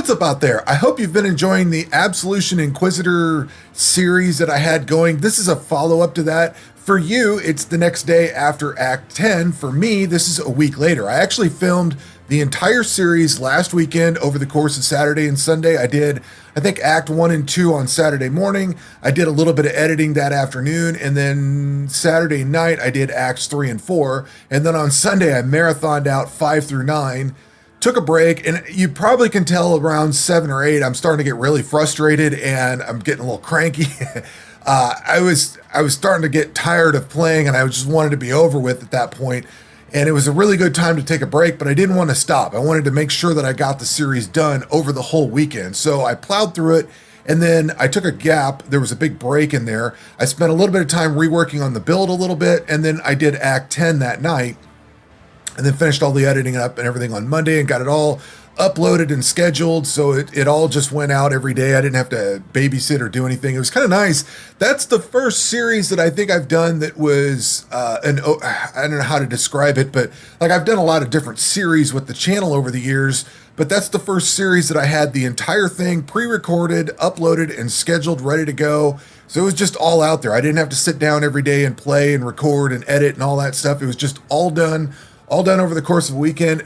What's up out there? I hope you've been enjoying the Absolution Inquisitor series that I had going. This is a follow-up to that. For you, it's the next day after Act 10. For me, this is a week later. I actually filmed the entire series last weekend over the course of Saturday and Sunday. I did, I think, Act 1 and 2 on Saturday morning. I did a little bit of editing that afternoon, and then Saturday night, I did Acts 3 and 4. And then on Sunday, I marathoned out 5 through 9. Took a break, and you probably can tell around 7 or 8, I'm starting to get really frustrated and I'm getting a little cranky. I was starting to get tired of playing, and I just wanted to be over with at that point. And it was a really good time to take a break, but I didn't want to stop. I wanted to make sure that I got the series done over the whole weekend. So I plowed through it, and then I took a gap. There was a big break in there. I spent a little bit of time reworking on the build a little bit, and then I did Act 10 that night. And then finished all the editing up and everything on Monday and got it all uploaded and scheduled. So it all just went out every day. I didn't have to babysit or do anything. It was kind of nice. That's the first series that I think I've done that was, I don't know how to describe it, but like I've done a lot of different series with the channel over the years, but that's the first series that I had the entire thing pre-recorded, uploaded, and scheduled, ready to go. So it was just all out there. I didn't have to sit down every day and play and record and edit and all that stuff. It was just all done over the course of a weekend.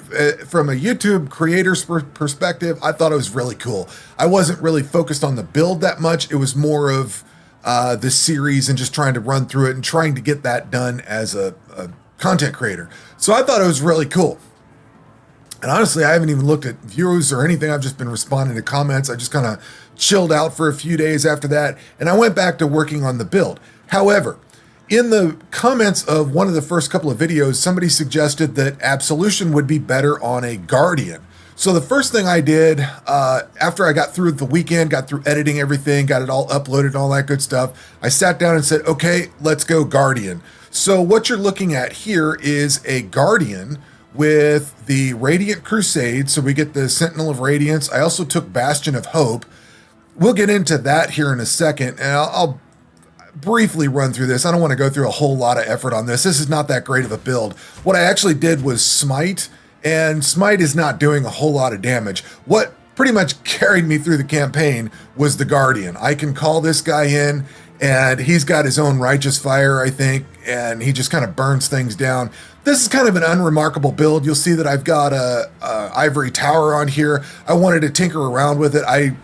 From a YouTube creator's perspective, I thought it was really cool. I wasn't really focused on the build that much. It was more of the series and just trying to run through it and trying to get that done as a content creator. So I thought it was really cool. And honestly, I haven't even looked at views or anything. I've just been responding to comments. I just kind of chilled out for a few days after that, and I went back to working on the build. However, in the comments of one of the first couple of videos, somebody suggested that Absolution would be better on a Guardian. So the first thing I did, after I got through the weekend, got through editing everything, got it all uploaded and all that good stuff, I sat down and said, okay, let's go Guardian. So what you're looking at here is a Guardian with the Radiant Crusade. So we get the Sentinel of Radiance. I also took Bastion of Hope. We'll get into that here in a second, and I'll briefly run through this. I don't want to go through a whole lot of effort on this. This is not that great of a build. What I actually did was Smite, and Smite is not doing a whole lot of damage. What pretty much carried me through the campaign was the Guardian. I can call this guy in, and he's got his own righteous fire, I think, and he just kind of burns things down. This is kind of an unremarkable build. You'll see that I've got a Ivory Tower on here. I wanted to tinker around with it. I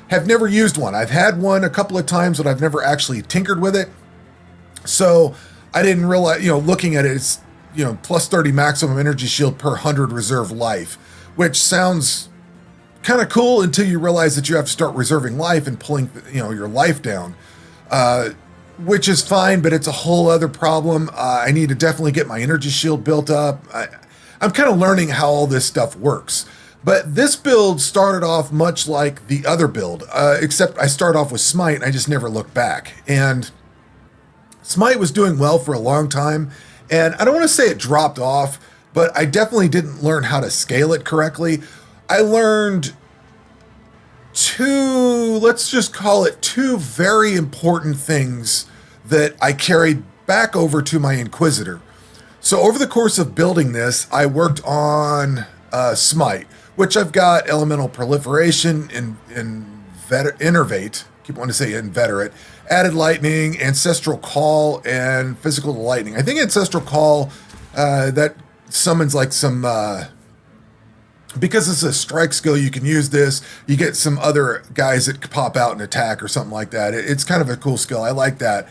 have never used one. I've had one a couple of times, but I've never actually tinkered with it. So I didn't realize, looking at it, it's, plus 30 maximum energy shield per 100 reserve life, which sounds kind of cool until you realize that you have to start reserving life and pulling, your life down, which is fine, but it's a whole other problem. I need to definitely get my energy shield built up. I'm kind of learning how all this stuff works. But this build started off much like the other build, except I started off with Smite, and I just never looked back. And Smite was doing well for a long time, and I don't want to say it dropped off, but I definitely didn't learn how to scale it correctly. I learned let's just call it two very important things that I carried back over to my Inquisitor. So over the course of building this, I worked on Smite, which I've got Elemental Proliferation, Innervate, keep wanting to say Inveterate, Added Lightning, Ancestral Call, and Physical Lightning. I think Ancestral Call, that summons like some, because it's a strike skill, you can use this. You get some other guys that pop out and attack or something like that. It's kind of a cool skill. I like that.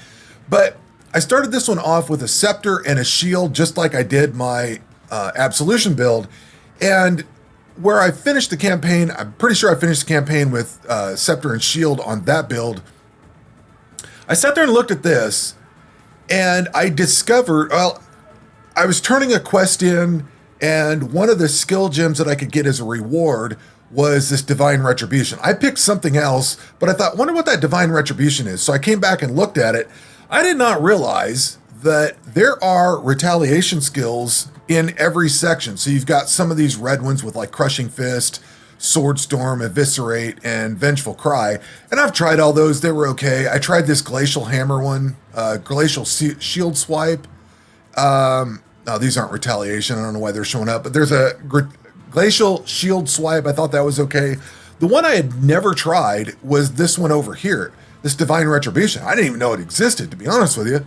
But I started this one off with a Scepter and a Shield, just like I did my Absolution build. And where I finished the campaign, I'm pretty sure I finished the campaign with Scepter and Shield on that build. I sat there and looked at this, and I discovered, I was turning a quest in, and one of the skill gems that I could get as a reward was this Divine Retribution. I picked something else, but I thought, wonder what that Divine Retribution is. So I came back and looked at it. I did not realize that there are retaliation skills in every section. So you've got some of these red ones with like Crushing Fist, Sword Storm, Eviscerate, and Vengeful Cry. And I've tried all those. They were okay. I tried this Glacial Hammer one, Glacial Shield Swipe. No, these aren't retaliation. I don't know why they're showing up, but there's a Glacial Shield Swipe. I thought that was okay. The one I had never tried was this one over here, this Divine Retribution. I didn't even know it existed, to be honest with you.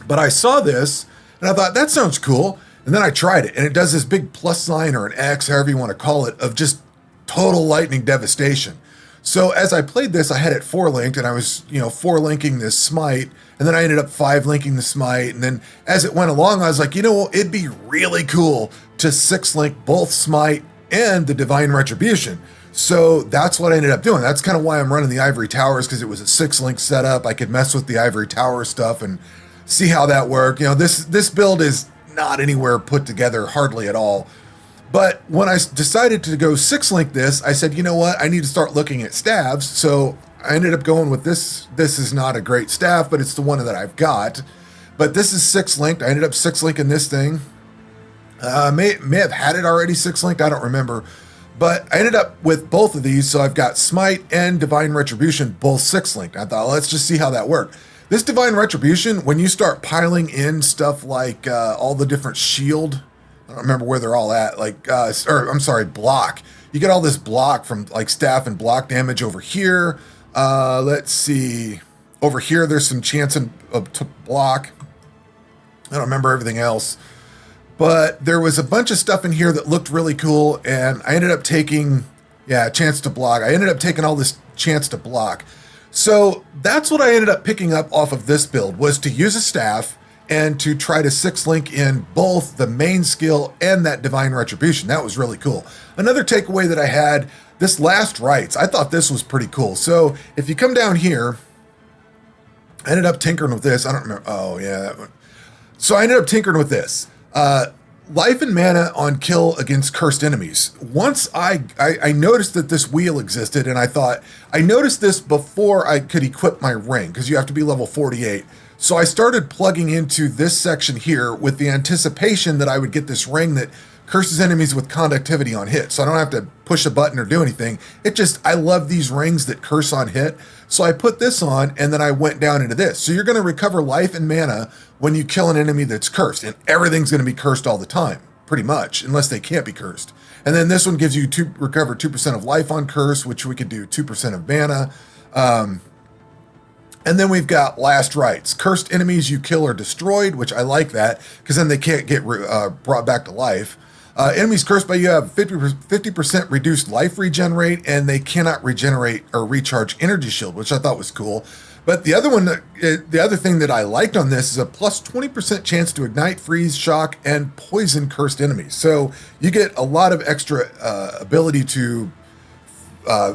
But I saw this, and I thought, that sounds cool. And then I tried it, and it does this big plus sign or an X, however you want to call it, of just total lightning devastation. So as I played this, I had it 4-linked, and I was, 4-linking this smite, and then I ended up 5-linking the smite. And then as it went along, I was like, it'd be really cool to 6-link both smite and the Divine Retribution. So that's what I ended up doing. That's kind of why I'm running the Ivory Towers, because it was a 6-link setup. I could mess with the Ivory Tower stuff and see how that worked. This build is not anywhere put together hardly at all. But when I decided to go 6-link this, I said, you know what? I need to start looking at staves. So I ended up going with this. This is not a great staff, but it's the one that I've got. But this is 6-linked. I ended up 6-linking this thing. May have had it already 6-linked. I don't remember. But I ended up with both of these. So I've got Smite and Divine Retribution both 6-linked. I thought, let's just see how that worked. This Divine Retribution, when you start piling in stuff like all the different shield, I don't remember where they're all at, block. You get all this block from like staff and block damage over here. Let's see. Over here, there's some chance to block. I don't remember everything else. But there was a bunch of stuff in here that looked really cool, and I ended up taking, chance to block. I ended up taking all this chance to block. So that's what I ended up picking up off of this build, was to use a staff and to try to 6-link in both the main skill and that Divine Retribution. That was really cool. Another takeaway that I had, this Last Rites, I thought this was pretty cool. So if you come down here, I ended up tinkering with this. I don't remember. Oh, yeah, that one. So I ended up tinkering with this. Life and mana on kill against cursed enemies. Once I noticed that this wheel existed, and I noticed this before I could equip my ring, because you have to be level 48. So I started plugging into this section here with the anticipation that I would get this ring that curses enemies with conductivity on hit. So I don't have to push a button or do anything. I love these rings that curse on hit. So I put this on, and then I went down into this. So you're going to recover life and mana when you kill an enemy that's cursed, and everything's going to be cursed all the time, pretty much, unless they can't be cursed. And then this one gives you recover 2% of life on curse, which we could do 2% of mana. And then we've got Last Rites. Cursed enemies you kill are destroyed, which I like that, because then they can't get brought back to life. Enemies cursed by you have 50% reduced life regenerate, and they cannot regenerate or recharge energy shield, which I thought was cool. But the other thing that I liked on this is a plus 20% chance to ignite, freeze, shock, and poison cursed enemies. So you get a lot of extra ability to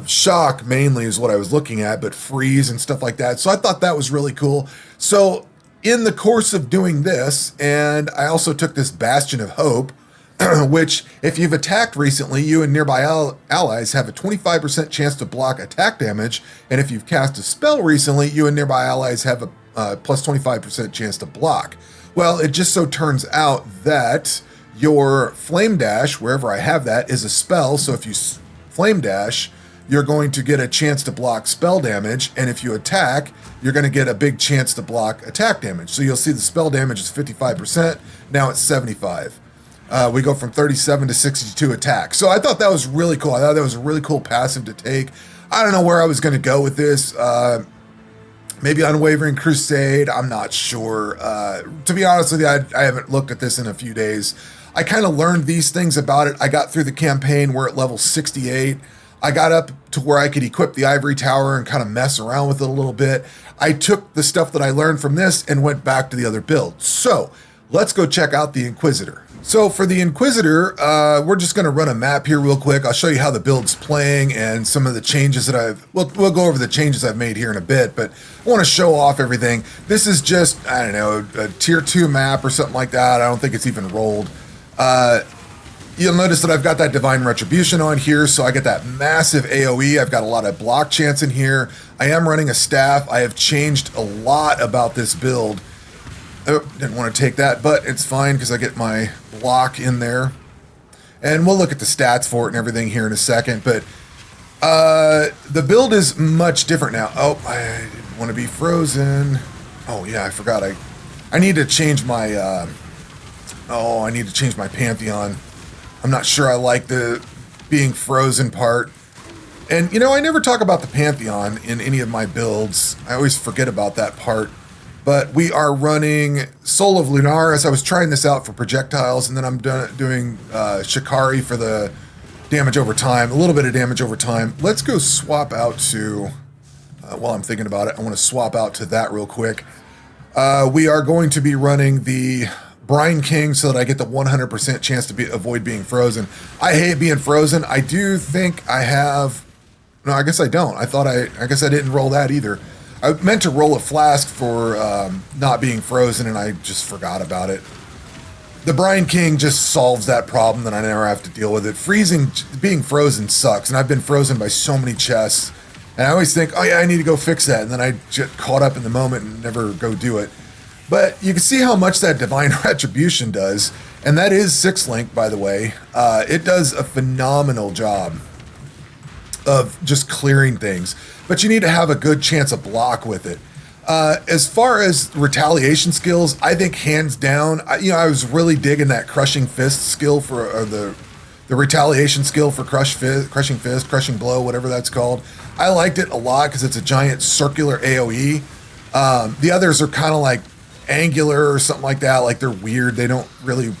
shock, mainly is what I was looking at, but freeze and stuff like that. So I thought that was really cool. So in the course of doing this, and I also took this Bastion of Hope, which if you've attacked recently, you and nearby allies have a 25% chance to block attack damage. And if you've cast a spell recently, you and nearby allies have a plus 25% chance to block. Well, it just so turns out that your Flame Dash, wherever I have that, is a spell. So if you Flame Dash, you're going to get a chance to block spell damage. And if you attack, you're going to get a big chance to block attack damage. So you'll see the spell damage is 55%. Now it's 75. We go from 37 to 62 attack. So I thought that was really cool. I thought that was a really cool passive to take. I don't know where I was going to go with this. Maybe Unwavering Crusade. I'm not sure. To be honest with you, I haven't looked at this in a few days. I kind of learned these things about it. I got through the campaign. We're at level 68. I got up to where I could equip the Ivory Tower and kind of mess around with it a little bit. I took the stuff that I learned from this and went back to the other build. So let's go check out the Inquisitor. So for the Inquisitor, we're just going to run a map here real quick. I'll show you how the build's playing and some of the changes that we'll go over the changes I've made here in a bit, but I want to show off everything. This is just, I don't know, a tier 2 map or something like that. I don't think it's even rolled. You'll notice that I've got that Divine Retribution on here, so I get that massive AoE. I've got a lot of block chance in here. I am running a staff. I have changed a lot about this build. Oh, didn't want to take that, but it's fine because I get my block in there. And we'll look at the stats for it and everything here in a second, but the build is much different now. Oh, I didn't want to be frozen. Oh, yeah, I forgot. I need to change my... I need to change my Pantheon. I'm not sure I like the being frozen part. And, you know, I never talk about the Pantheon in any of my builds. I always forget about that part. But we are running Soul of Lunaris. I was trying this out for projectiles, and then I'm doing Shikari for the damage over time, a little bit of damage over time. Let's go swap out to, while I'm thinking about it, I want to swap out to that real quick. We are going to be running the Brine King so that I get the 100% chance to avoid being frozen. I hate being frozen. I do think I have... No, I guess I don't. I guess I didn't roll that either. I meant to roll a flask for not being frozen, and I just forgot about it. The Brine King just solves that problem that I never have to deal with it. Being frozen sucks, and I've been frozen by so many chests. And I always think, oh yeah, I need to go fix that, and then I get caught up in the moment and never go do it. But you can see how much that Divine Retribution does, and that is 6-link, by the way. It does a phenomenal job of just clearing things, but you need to have a good chance of block with it. As far as retaliation skills, I think hands down, I was really digging that Crushing Fist skill for the retaliation skill for Crushing Fist, Crushing Blow, whatever that's called. I liked it a lot because it's a giant circular AoE. The others are kind of like angular or something like that. Like they're weird. I don't really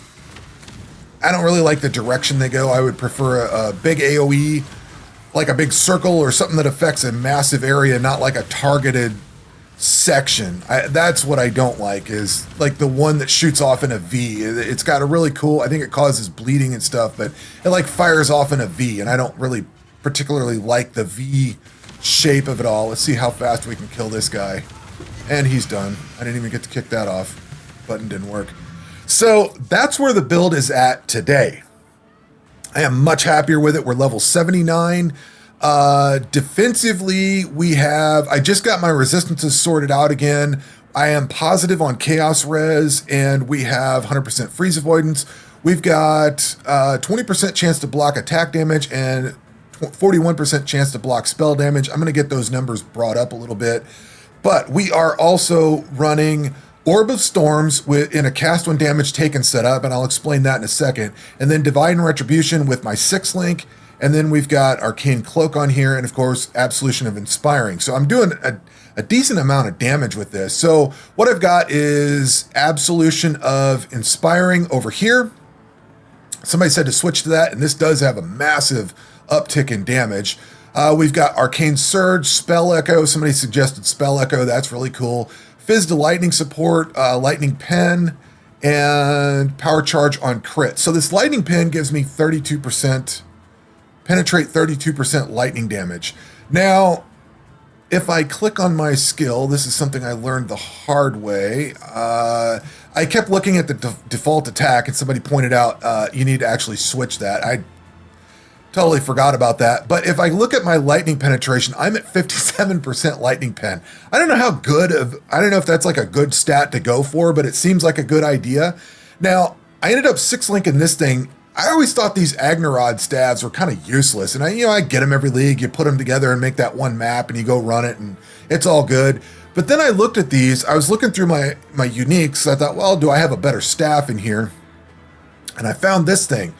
like the direction they go. I would prefer a big AoE, like a big circle or something that affects a massive area, not like a targeted section. That's what I don't like, is like the one that shoots off in a V. It's got a really cool, I think it causes bleeding and stuff, but it like fires off in a V, and I don't really particularly like the V shape of it all. Let's see how fast we can kill this guy. And he's done. I didn't even get to kick that off. Button didn't work. So that's where the build is at today. I am much happier with it. We're level 79. Defensively, I just got my resistances sorted out again. I am positive on Chaos Res, and we have 100% freeze avoidance. We've got 20% chance to block attack damage and 41% chance to block spell damage. I'm going to get those numbers brought up a little bit. But we are also running Orb of Storms in a cast when damage taken setup, and I'll explain that in a second. And then Divine Retribution with my 6-link, and then we've got Arcane Cloak on here, and of course, Absolution of Inspiring. So I'm doing a decent amount of damage with this. So what I've got is Absolution of Inspiring over here. Somebody said to switch to that, and this does have a massive uptick in damage. We've got Arcane Surge, Spell Echo. Somebody suggested Spell Echo. That's really cool. Fizz to Lightning support, Lightning Pen, and Power Charge on crit. So this Lightning Pen gives me 32%, penetrate 32% lightning damage. Now, if I click on my skill, this is something I learned the hard way. I kept looking at the default attack, and somebody pointed out you need to actually switch that. I totally forgot about that. But if I look at my lightning penetration, I'm at 57% lightning pen. I don't know if that's like a good stat to go for, but it seems like a good idea. Now, I ended up 6-linking this thing. I always thought these Agnerod stabs were kind of useless. And I get them every league. You put them together and make that one map, and you go run it, and it's all good. But then I looked at these. I was looking through my uniques. I thought, well, do I have a better staff in here? And I found this thing.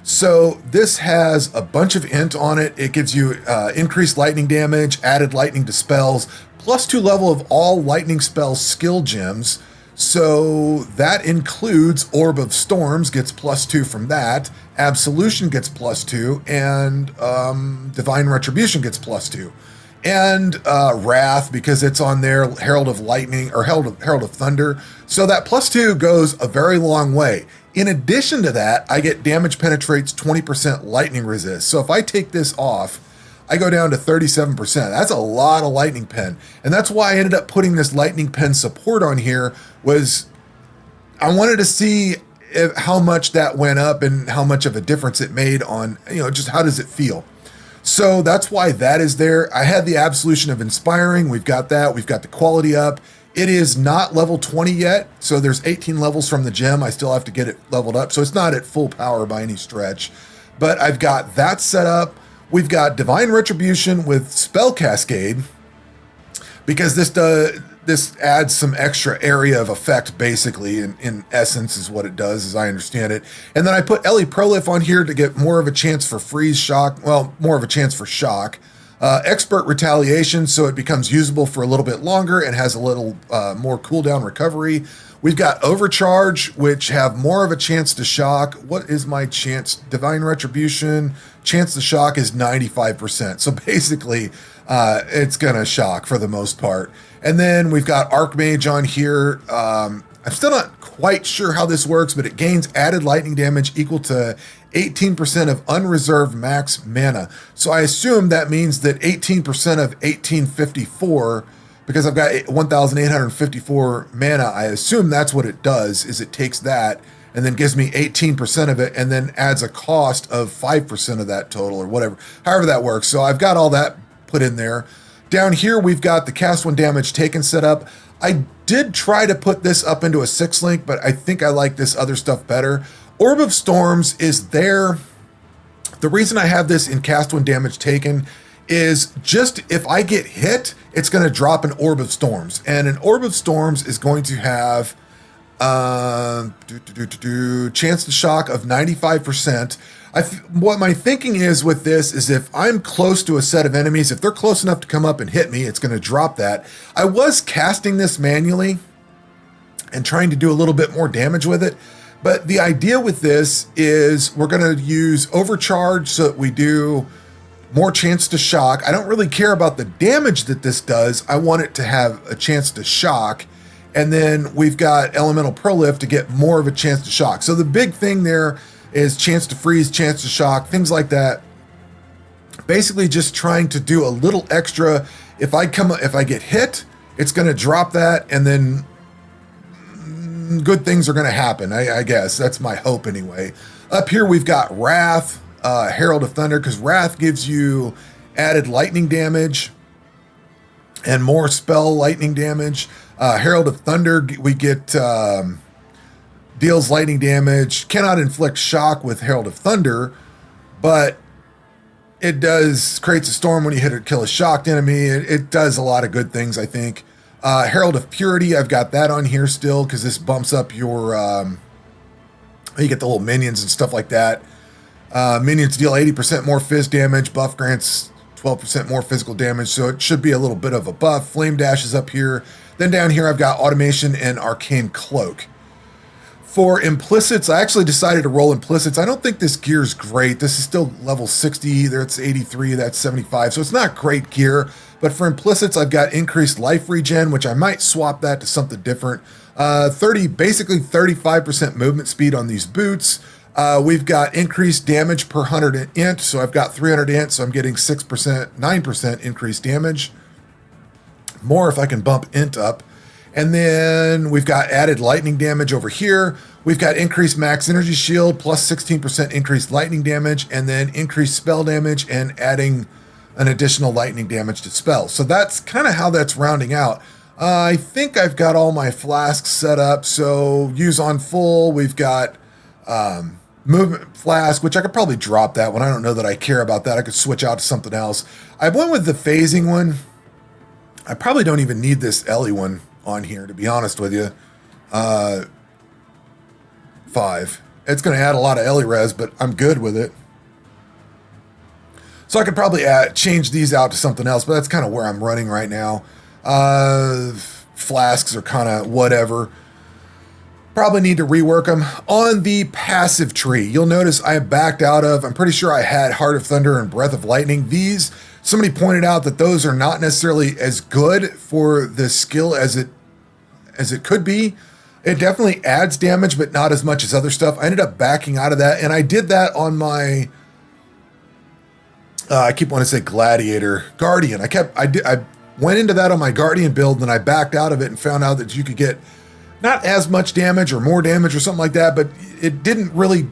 So this has a bunch of int on it. It gives you increased lightning damage, added lightning to spells, +2 level of all lightning spell skill gems. So that includes Orb of Storms, gets +2 from that. Absolution gets +2, and Divine Retribution gets +2. And Wrath, because it's on there, Herald of Lightning, or Herald of Thunder. So that +2 goes a very long way. In addition to that, I get damage penetrates 20% lightning resist. So if I take this off, I go down to 37%. That's a lot of lightning pen. And that's why I ended up putting this lightning pen support on here, was I wanted to see how much that went up and how much of a difference it made on, just how does it feel. So that's why that is there. I had the Absolution of Inspiring. We've got that. We've got the quality up. It is not level 20 yet, so there's 18 levels from the gem. I still have to get it leveled up, so it's not at full power by any stretch. But I've got that set up. We've got Divine Retribution with Spell Cascade, because this adds some extra area of effect, basically, in essence is what it does, as I understand it. And then I put Ellie Prolif on here to get more of a chance for freeze shock, well, more of a chance for shock. Expert Retaliation, so it becomes usable for a little bit longer and has a little more cooldown recovery. We've got Overcharge, which have more of a chance to shock. What is my chance? Divine Retribution, chance to shock is 95%. So basically, it's going to shock for the most part. And then we've got Archmage on here. I'm still not quite sure how this works, but it gains added lightning damage equal to 18% of unreserved max mana. So I assume that means that 18% of 1854, because I've got 1,854 mana, I assume that's what it does, is it takes that and then gives me 18% of it and then adds a cost of 5% of that total or whatever, however that works. So I've got all that put in there. Down here, we've got the cast when damage taken set up. I did try to put this up into a 6-link, but I think I like this other stuff better. Orb of Storms is there. The reason I have this in cast when damage taken is just if I get hit, it's going to drop an Orb of Storms. And an Orb of Storms is going to have chance to shock of 95%. What my thinking is with this is if I'm close to a set of enemies, if they're close enough to come up and hit me, it's going to drop that. I was casting this manually and trying to do a little bit more damage with it. But the idea with this is we're going to use Overcharge so that we do more chance to shock. I don't really care about the damage that this does. I want it to have a chance to shock. And then we've got Elemental Prolift to get more of a chance to shock. So the big thing there is chance to freeze, chance to shock, things like that. Basically just trying to do a little extra. If I get hit, it's going to drop that, and then good things are going to happen. I guess that's my hope anyway. Up here we've got Wrath, Herald of Thunder, because Wrath gives you added lightning damage and more spell lightning damage. Herald of Thunder, we get deals lightning damage, cannot inflict shock with Herald of Thunder, but it creates a storm when you hit or kill a shocked enemy. It does a lot of good things, I think. Herald of Purity, I've got that on here still because this bumps up your, you get the little minions and stuff like that. Minions deal 80% more phys damage, buff grants 12% more physical damage, so it should be a little bit of a buff. Flame Dash is up here. Then down here I've got Automation and Arcane Cloak. For implicits, I actually decided to roll implicits. I don't think this gear is great. This is still level 60. That's 83. That's 75. So it's not great gear. But for implicits, I've got increased life regen, which I might swap that to something different. Basically 35% movement speed on these boots. We've got increased damage per 100 int. So I've got 300 int. So I'm getting 9% increased damage. More if I can bump int up. And then we've got added lightning damage over here. We've got increased max energy shield plus 16% increased lightning damage, and then increased spell damage and adding an additional lightning damage to spells. So that's kind of how that's rounding out. I think I've got all my flasks set up. So use on full. We've got movement flask, which I could probably drop that one. I don't know that I care about that. I could switch out to something else. I went with the phasing one. I probably don't even need this Ellie one on here, to be honest with you. 5. It's going to add a lot of Ellie res, but I'm good with it. So I could probably change these out to something else, but that's kind of where I'm running right now. Flasks are kind of whatever. Probably need to rework them. On the passive tree, you'll notice I backed out of, I'm pretty sure I had Heart of Thunder and Breath of Lightning. These, somebody pointed out that those are not necessarily as good for the skill as it could be. It definitely adds damage, but not as much as other stuff. I ended up backing out of that, and I did that on my, I keep wanting to say Gladiator, Guardian. I went into that on my Guardian build, and then I backed out of it and found out that you could get not as much damage or more damage or something like that, but it didn't really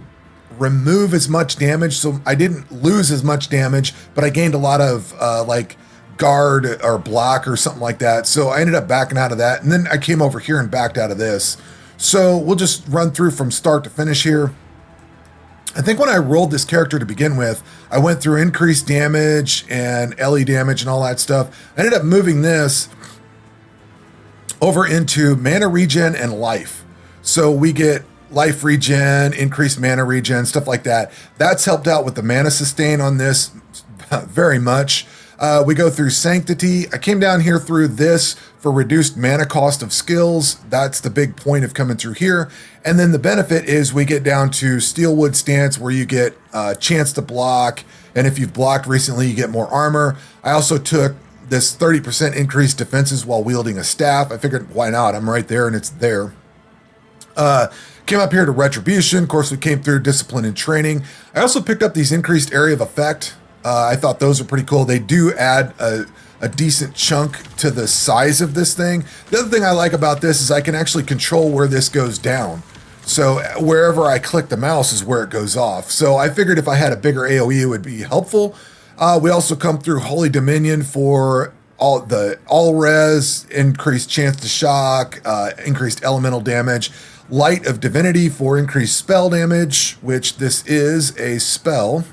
remove as much damage, so I didn't lose as much damage, but I gained a lot of like guard or block or something like that. So I ended up backing out of that, and then I came over here and backed out of this. So we'll just run through from start to finish here. I think when I rolled this character to begin with, I went through increased damage and LE damage and all that stuff. I ended up moving this over into mana regen and life. So we get life regen, increased mana regen, stuff like that. That's helped out with the mana sustain on this very much. We go through Sanctity. I came down here through this for reduced mana cost of skills. That's the big point of coming through here. And then the benefit is we get down to Steelwood Stance, where you get a chance to block. And if you've blocked recently, you get more armor. I also took this 30% increased defenses while wielding a staff. I figured, why not? I'm right there and it's there. Came up here to Retribution. Of course, we came through Discipline and Training. I also picked up these increased area of effect. I thought those are pretty cool. They do add a decent chunk to the size of this thing. The other thing I like about this is I can actually control where this goes down. So wherever I click the mouse is where it goes off. So I figured if I had a bigger AoE, it would be helpful. We also come through Holy Dominion for all res, increased chance to shock, increased elemental damage. Light of Divinity for increased spell damage, which this is a spell.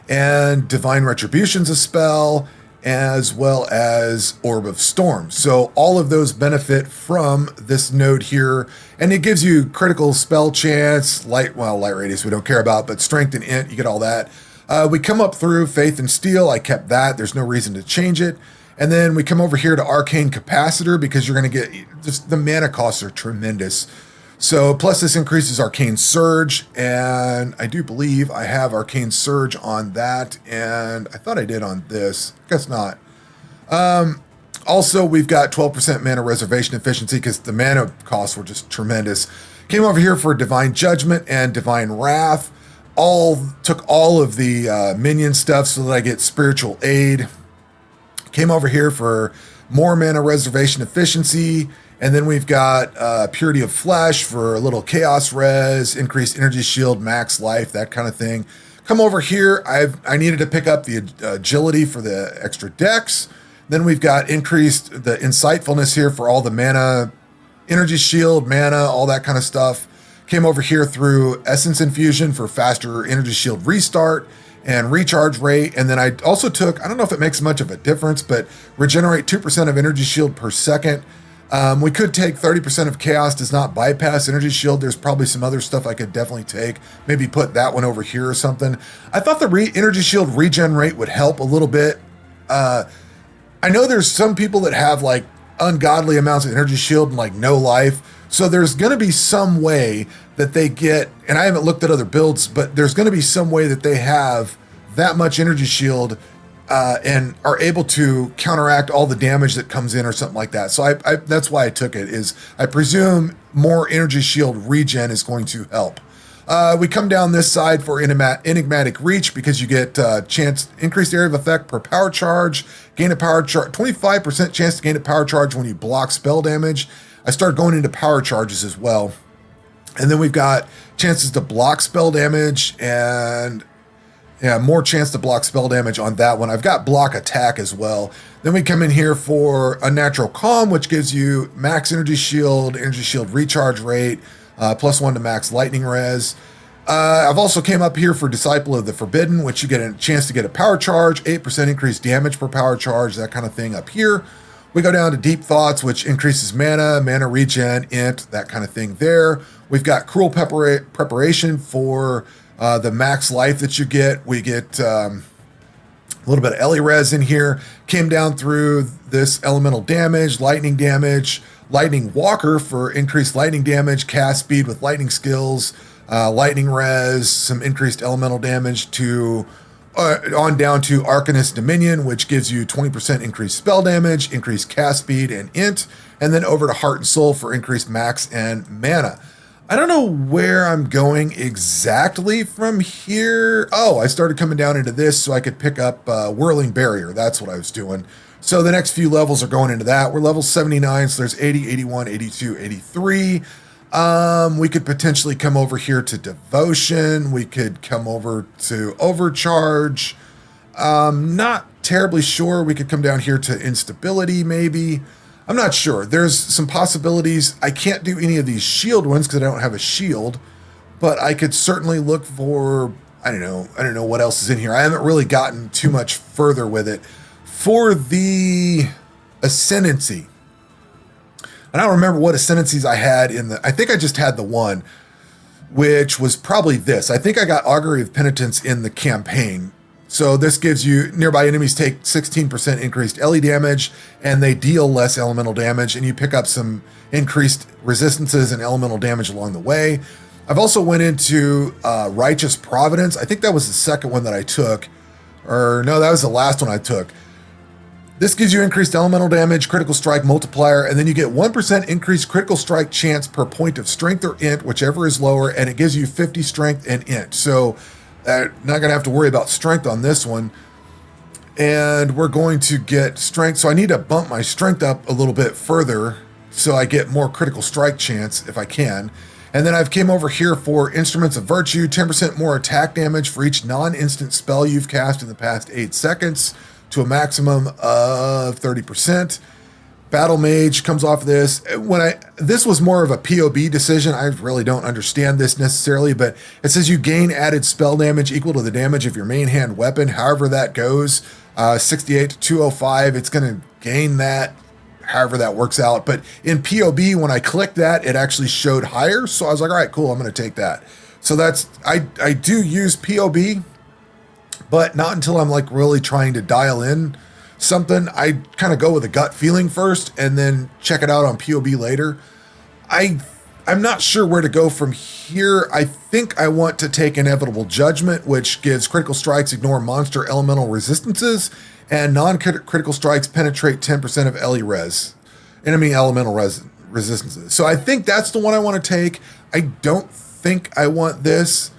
And Divine Retribution's a spell, as well as Orb of Storm. So all of those benefit from this node here, and it gives you critical spell chance, light radius we don't care about, but strength and int, you get all that. We come up through Faith and Steel. I kept that. There's no reason to change it. And then we come over here to Arcane Capacitor because you're going to get just the mana costs are tremendous. So plus this increases Arcane Surge, and I do believe I have Arcane Surge on that, and I thought I did on this. Guess not. Also, we've got 12% mana reservation efficiency because the mana costs were just tremendous. Came over here for Divine Judgment and Divine Wrath. Took all of the minion stuff so that I get Spiritual Aid. Came over here for more mana reservation efficiency. And then we've got Purity of Flesh for a little Chaos Res, increased Energy Shield, max life, that kind of thing. Come over here, I needed to pick up the Agility for the extra dex. Then we've got increased the Insightfulness here for all the mana, Energy Shield, mana, all that kind of stuff. Came over here through Essence Infusion for faster Energy Shield restart and recharge rate. And then I also took, I don't know if it makes much of a difference, but regenerate 2% of Energy Shield per second. We could take 30% of Chaos does not bypass Energy Shield. There's probably some other stuff I could definitely take. Maybe put that one over here or something. I thought the Energy Shield regen rate would help a little bit. I know there's some people that have like ungodly amounts of Energy Shield and like no life. So there's going to be some way that they get, and I haven't looked at other builds, but there's going to be some way that they have that much Energy Shield and are able to counteract all the damage that comes in or something like that. So I that's why I took it, is I presume more Energy Shield regen is going to help. We come down this side for Enigmatic Reach because you get increased area of effect per power charge, gain a power charge, 25% chance to gain a power charge when you block spell damage. I start going into power charges as well. And then we've got chances to block spell damage and more chance to block spell damage on that one. I've got block attack as well. Then we come in here for Unnatural Calm, which gives you max energy shield recharge rate, +1 to max lightning res. I've also came up here for Disciple of the Forbidden, which you get a chance to get a power charge, 8% increased damage per power charge, that kind of thing up here. We go down to Deep Thoughts, which increases mana regen, int, that kind of thing there. We've got Cruel Preparation for the max life that you get. We get a little bit of Ellie res in here. Came down through this elemental damage, Lightning Walker for increased lightning damage, cast speed with lightning skills, lightning res, some increased elemental damage to on down to Arcanist Dominion, which gives you 20% increased spell damage, increased cast speed and int, and then over to Heart and Soul for increased max and mana. I don't know where I'm going exactly from here. Oh, I started coming down into this so I could pick up Whirling Barrier. That's what I was doing. So the next few levels are going into that. We're level 79, so there's 80, 81, 82, 83. We could potentially come over here to Devotion. We could come over to Overcharge. Not terribly sure. We could come down here to Instability, maybe. I'm not sure. There's some possibilities. I can't do any of these shield ones because I don't have a shield, but I could certainly look for, I don't know what else is in here. I haven't really gotten too much further with it. For the Ascendancy, I don't remember what Ascendancies I had I think I just had the one, which was probably this. I think I got Augury of Penitence in the campaign. So this gives you nearby enemies take 16% increased LE damage, and they deal less elemental damage, and you pick up some increased resistances and elemental damage along the way. I've also went into Righteous Providence. I think that was the second one that I took, or no, that was the last one I took. This gives you increased elemental damage, critical strike multiplier, and then you get 1% increased critical strike chance per point of strength or int, whichever is lower, and it gives you 50 strength and int. So not going to have to worry about strength on this one. And we're going to get strength. So I need to bump my strength up a little bit further so I get more critical strike chance if I can. And then I've came over here for Instruments of Virtue, 10% more attack damage for each non-instant spell you've cast in the past 8 seconds to a maximum of 30%. Battle Mage comes off this. This was more of a POB decision. I really don't understand this necessarily, but it says you gain added spell damage equal to the damage of your main hand weapon. However that goes, 68 to 205. It's going to gain that however that works out. But in POB, when I clicked that, it actually showed higher. So I was like, all right, cool, I'm going to take that. So I do use POB, but not until I'm like really trying to dial in something. I kind of go with a gut feeling first and then check it out on POB later. I'm not sure where to go from here. I think I want to take Inevitable Judgment, which gives critical strikes ignore monster elemental resistances, and non-critical strikes penetrate 10% of enemy elemental resistances. So I think that's the one I want to take. I don't think I want this.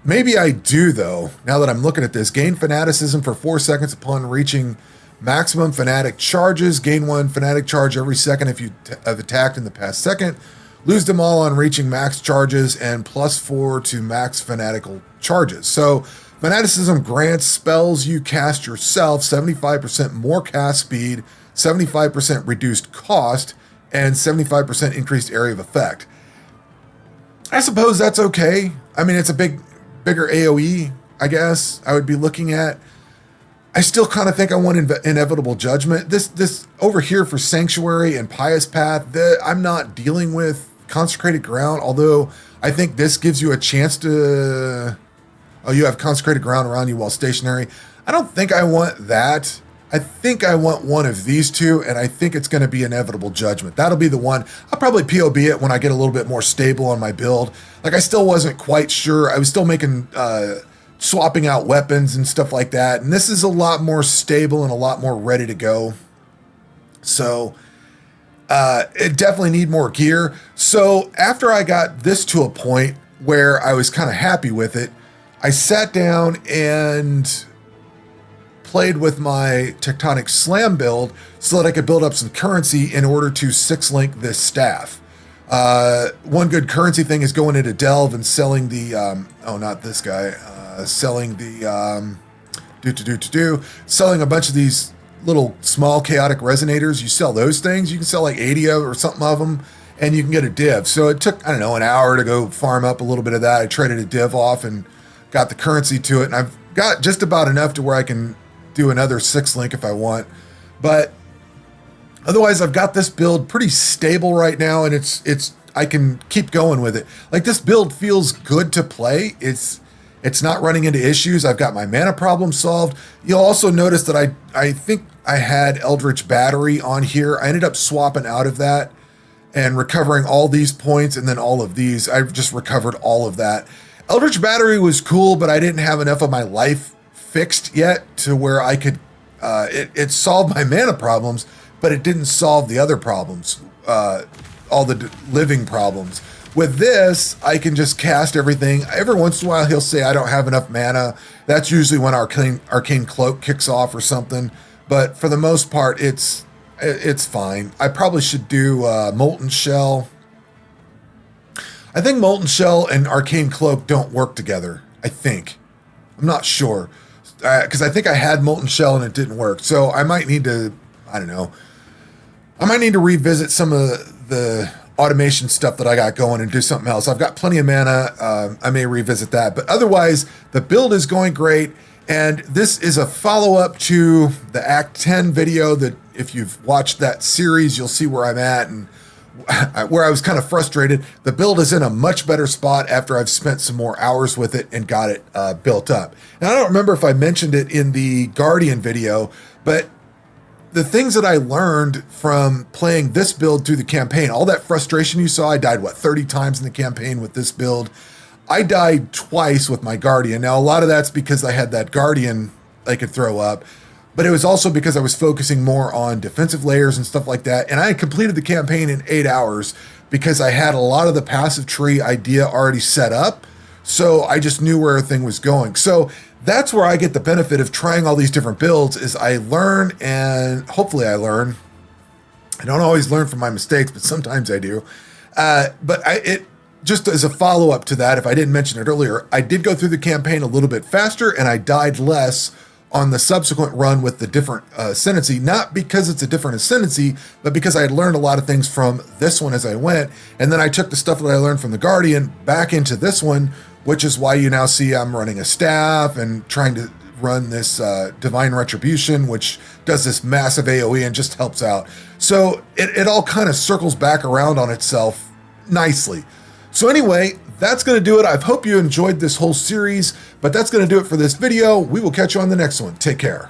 Maybe I do, though, now that I'm looking at this. Gain Fanaticism for 4 seconds upon reaching maximum Fanatic charges. Gain 1 Fanatic charge every second if you have attacked in the past second. Lose them all on reaching max charges, and +4 to max Fanatical charges. So Fanaticism grants spells you cast yourself 75% more cast speed, 75% reduced cost, and 75% increased area of effect. I suppose that's okay. I mean, it's a bigger AoE, I guess, I would be looking at. I still kind of think I want Inevitable Judgment. This over here for Sanctuary and Pious Path, I'm not dealing with Consecrated Ground, although I think this gives you a chance to... Oh, you have Consecrated Ground around you while stationary. I don't think I want that. I think I want one of these two, and I think it's going to be Inevitable Judgment. That'll be the one. I'll probably POB it when I get a little bit more stable on my build. Like, I still wasn't quite sure. I was still making, swapping out weapons and stuff like that. And this is a lot more stable and a lot more ready to go. So, it definitely need more gear. So, after I got this to a point where I was kind of happy with it, I sat down and played with my Tectonic Slam build so that I could build up some currency in order to 6-link this staff. One good currency thing is going into Delve and selling the, not this guy, selling the, selling a bunch of these little small chaotic resonators. You sell those things, you can sell like 80 or something of them, and you can get a div. So it took, an hour to go farm up a little bit of that. I traded a div off and got the currency to it, and I've got just about enough to where I can do another 6-link if I want. But otherwise, I've got this build pretty stable right now, and it's I can keep going with it. Like, this build feels good to play. It's not running into issues. I've got my mana problem solved. You'll also notice that I think I had Eldritch Battery on here. I ended up swapping out of that and recovering all these points, and then all of these. I've just recovered all of that. Eldritch Battery was cool, but I didn't have enough of my life fixed yet to where I could, it solved my mana problems, but it didn't solve the other problems, all the living problems. With this, I can just cast everything. Every once in a while, he'll say, I don't have enough mana. That's usually when Arcane Cloak kicks off or something. But for the most part, it's fine. I probably should do Molten Shell. I think Molten Shell and Arcane Cloak don't work together, I think. I'm not sure. Because I think I had Molten Shell and it didn't work. So I might need to, I don't know. I might need to revisit some of the automation stuff that I got going and do something else. I've got plenty of mana. I may revisit that. But otherwise, the build is going great. And this is a follow-up to the Act 10 video that if you've watched that series, you'll see where I'm at and where I was kind of frustrated. The build is in a much better spot after I've spent some more hours with it and got it built up. And I don't remember if I mentioned it in the Guardian video, but the things that I learned from playing this build through the campaign, all that frustration you saw, I died, 30 times in the campaign with this build. I died twice with my Guardian. Now, a lot of that's because I had that Guardian I could throw up, but it was also because I was focusing more on defensive layers and stuff like that. And I had completed the campaign in 8 hours because I had a lot of the passive tree idea already set up. So I just knew where everything was going. So that's where I get the benefit of trying all these different builds, is I learn, and hopefully I learn. I don't always learn from my mistakes, but sometimes I do. It just as a follow-up to that, if I didn't mention it earlier, I did go through the campaign a little bit faster, and I died less on the subsequent run with the different ascendancy, not because it's a different ascendancy, but because I had learned a lot of things from this one as I went. And then I took the stuff that I learned from the Guardian back into this one, which is why you now see I'm running a staff and trying to run this Divine Retribution, which does this massive AoE and just helps out. So it all kind of circles back around on itself nicely. So anyway, that's going to do it. I hope you enjoyed this whole series, but that's going to do it for this video. We will catch you on the next one. Take care.